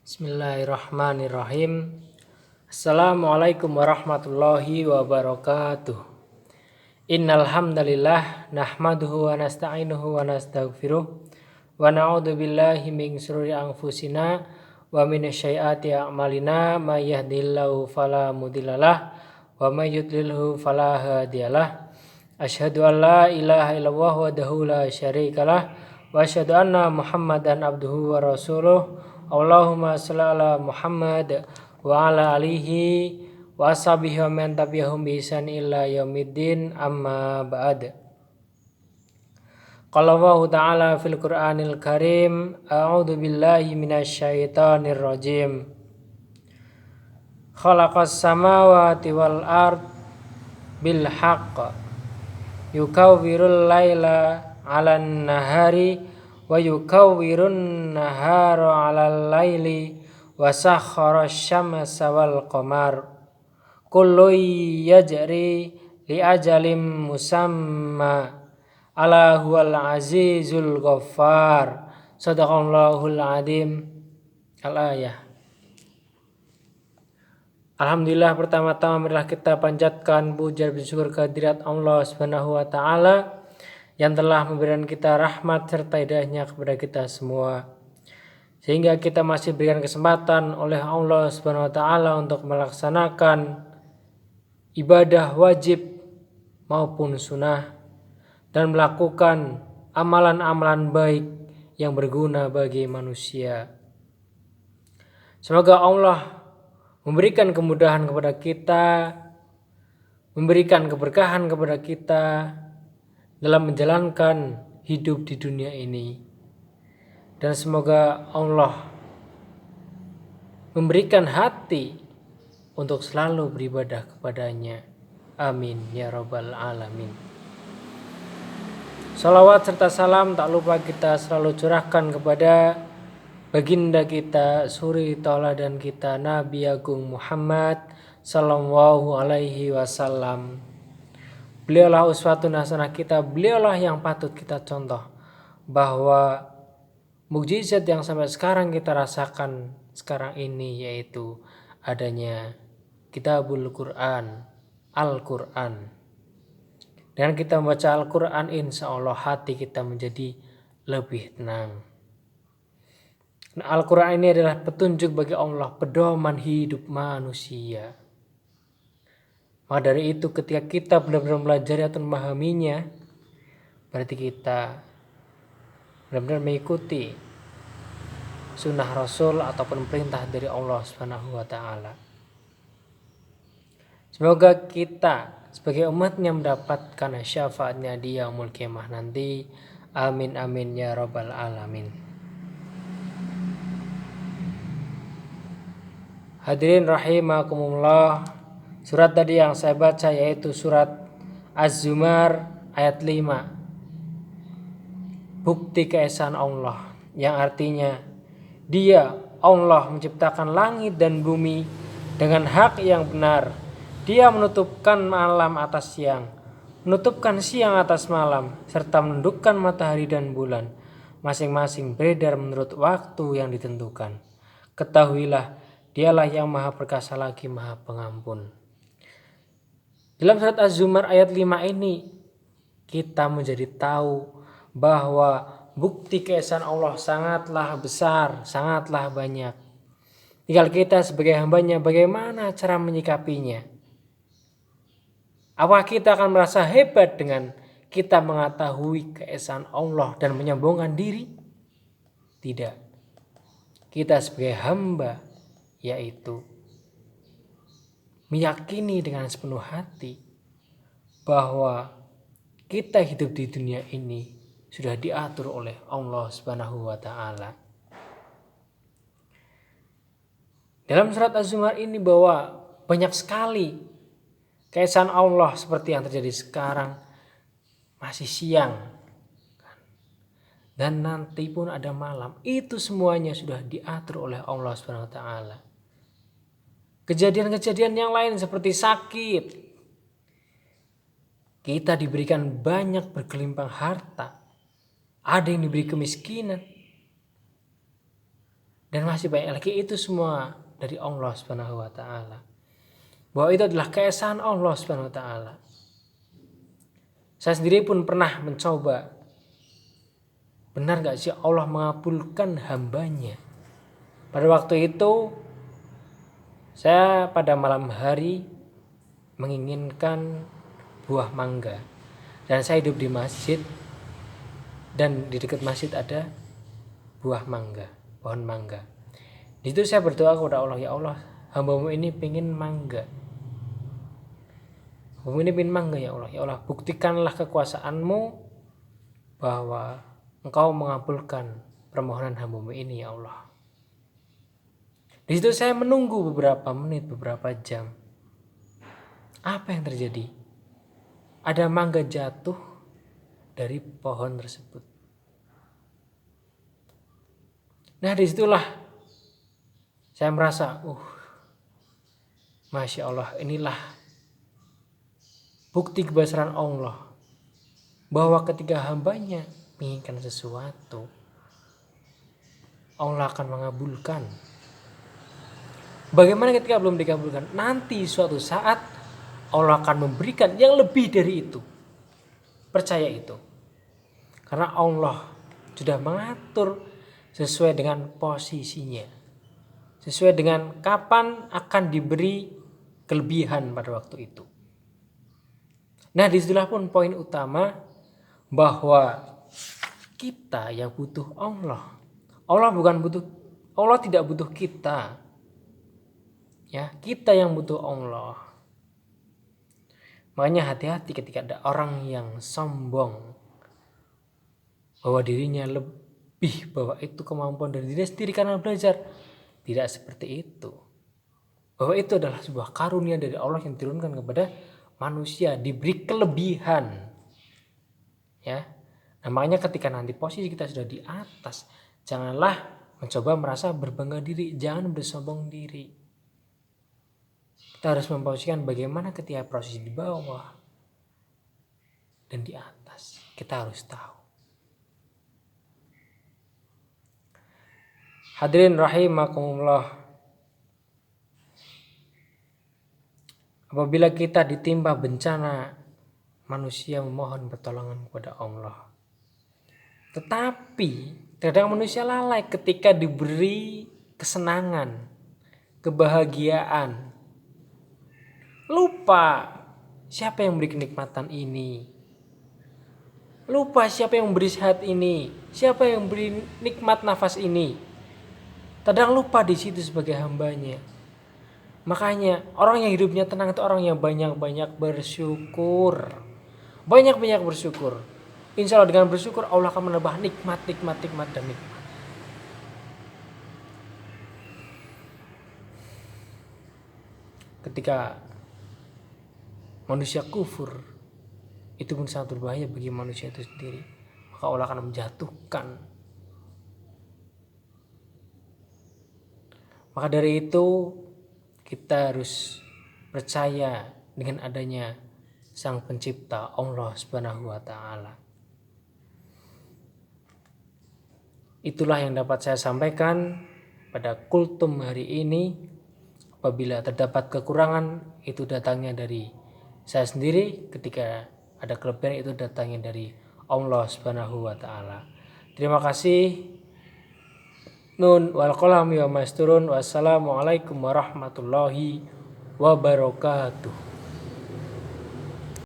Bismillahirrahmanirrahim. Assalamualaikum warahmatullahi wabarakatuh. Innal hamdalillah nahmaduhu wa nasta'inuhu wa nastaghfiruh wa na'udzu billahi min shururi anfusina wa min sayyiati a'malina may yahdihillahu fala mudhillalah wa may yudlilhu fala hadiyalah. Asyhadu an la ilaha illallah wahdahu la syarikalah wa asyhadu anna Muhammadan abduhu wa rasuluh. Allahumma shalli ala Muhammad wa ala alihi wa ashabihi wa man tabi'ahum bi ihsan ila yaumiddin amma ba'd. Qala Allah ta'ala fil Qur'anil Karim, a'udzu billahi minasyaitonir rajim. Khalaqas samawati wal ard bil haqq yukawwirul laila 'alan nahari wa yukawwirun nahara 'alal laili wa sakhkhara asy-syamsa wal qamar kullu yajri li ajalin musamma ala huwal azizul ghaffar. Shadaqallahul adzim. Al-ayah. Alhamdulillah, pertama-tama marilah kita panjatkan puja dan syukur kehadirat Allah Subhanahu wa taala yang telah memberikan kita rahmat serta hidayahnya kepada kita semua, sehingga kita masih berikan kesempatan oleh Allah Subhanahu wa taala untuk melaksanakan ibadah wajib maupun sunnah dan melakukan amalan-amalan baik yang berguna bagi manusia. Semoga Allah memberikan kemudahan kepada kita, memberikan keberkahan kepada kita dalam menjalankan hidup di dunia ini, dan semoga Allah memberikan hati untuk selalu beribadah kepadanya. Amin ya rabbal alamin. Salawat serta salam tak lupa kita selalu curahkan kepada baginda kita, suri tauladan kita, Nabi Agung Muhammad sallallahu alaihi wasallam. Beliaulah uswatun hasanah kita, beliaulah yang patut kita contoh, bahwa mukjizat yang sampai sekarang kita rasakan sekarang ini yaitu adanya Kitabul Quran, Al-Quran. Dengan kita membaca Al-Quran, insya Allah hati kita menjadi lebih tenang. Nah, Al-Quran ini adalah petunjuk bagi Allah, pedoman hidup manusia. Maka dari itu ketika kita benar-benar belajar atau memahaminya, berarti kita benar-benar mengikuti sunnah Rasul ataupun perintah dari Allah Subhanahu wa taala. Semoga kita sebagai umatnya mendapatkan syafaatnya di yaumul qiyamah nanti. Amin amin ya rabbal alamin. Hadirin rahimakumullah. Surat tadi yang saya baca yaitu surat Az-Zumar ayat 5. Bukti keesaan Allah, yang artinya Dia, Allah, menciptakan langit dan bumi dengan hak yang benar. Dia menutupkan malam atas siang, menutupkan siang atas malam, serta menundukkan matahari dan bulan, masing-masing beredar menurut waktu yang ditentukan. Ketahuilah, Dialah yang maha perkasa lagi maha pengampun. Dalam surat Az-Zumar ayat 5 ini kita menjadi tahu bahwa bukti keesaan Allah sangatlah besar, sangatlah banyak. Tinggal kita sebagai hambanya bagaimana cara menyikapinya. Apakah kita akan merasa hebat dengan kita mengetahui keesaan Allah dan menyombongkan diri? Tidak. Kita sebagai hamba yaitu meyakini dengan sepenuh hati bahwa kita hidup di dunia ini sudah diatur oleh Allah Subhanahu wa taala. Dalam surat Az-Zumar ini bahwa banyak sekali keesaan Allah seperti yang terjadi sekarang, masih siang dan nanti pun ada malam. Itu semuanya sudah diatur oleh Allah Subhanahu wa taala. Kejadian-kejadian yang lain seperti sakit, kita diberikan banyak berkelimpang harta, ada yang diberi kemiskinan, Dan masih banyak lagi, itu semua dari Allah Subhanahu wa taala. Bahwa itu adalah keesaan Allah Subhanahu wa taala. Saya sendiri pun pernah mencoba, benar gak sih Allah mengabulkan hambanya? Pada waktu itu saya pada malam hari menginginkan buah mangga. Dan saya hidup di masjid, dan di dekat masjid ada buah mangga, pohon mangga. Di situ saya berdoa kepada Allah, ya Allah, hamba-Mu ini pengen mangga. Hamba-Mu ini pengen mangga ya Allah. Ya Allah, buktikanlah kekuasaan-Mu bahwa Engkau mengabulkan permohonan hamba-Mu ini ya Allah. Di situ saya menunggu beberapa menit, beberapa jam. Apa yang terjadi? Ada mangga jatuh dari pohon tersebut. Nah, disitulah saya merasa, Masya Allah, inilah bukti kebesaran Allah, bahwa ketika hambanya menginginkan sesuatu, Allah akan mengabulkan. Bagaimana ketika belum dikabulkan? Nanti suatu saat Allah akan memberikan yang lebih dari itu. Percaya itu. Karena Allah sudah mengatur sesuai dengan posisinya. Sesuai dengan kapan akan diberi kelebihan pada waktu itu. Nah, disitulah pun poin utama bahwa kita yang butuh Allah. Allah tidak butuh kita. Ya, kita yang butuh Allah. Makanya hati-hati ketika ada orang yang sombong bahwa dirinya lebih, bahwa itu kemampuan dari diri sendiri karena belajar. Tidak seperti itu. Bahwa itu adalah sebuah karunia dari Allah yang diturunkan kepada manusia, diberi kelebihan. Ya. Nah, makanya ketika nanti posisi kita sudah di atas, janganlah mencoba merasa berbangga diri, jangan bersombong diri. Kita harus memposisikan bagaimana ketika posisi di bawah dan di atas. Kita harus tahu. Hadirin rahimakumullah. Apabila kita ditimpa bencana, manusia memohon pertolongan kepada Allah. Tetapi terkadang manusia lalai ketika diberi kesenangan, kebahagiaan. Lupa siapa yang memberi kenikmatan ini. Lupa siapa yang memberi sehat ini. Siapa yang memberi nikmat nafas ini. Kadang lupa di situ sebagai hambanya. Makanya orang yang hidupnya tenang itu orang yang banyak-banyak bersyukur. Banyak-banyak bersyukur. Insya Allah dengan bersyukur Allah akan menambah nikmat dan nikmat. Ketika manusia kufur, itu pun sangat berbahaya bagi manusia itu sendiri. Maka Allah akan menjatuhkan. Maka dari itu kita harus percaya dengan adanya Sang Pencipta Allah Subhanahu wa taala. Itulah yang dapat saya sampaikan pada kultum hari ini. Apabila terdapat kekurangan, itu datangnya dari saya sendiri. Ketika ada kelebihan, itu datangnya dari Allah Subhanahu wa taala. Terima kasih. Nun wal qalami wa masturun. Wassalamualaikum warahmatullahi wabarakatuh.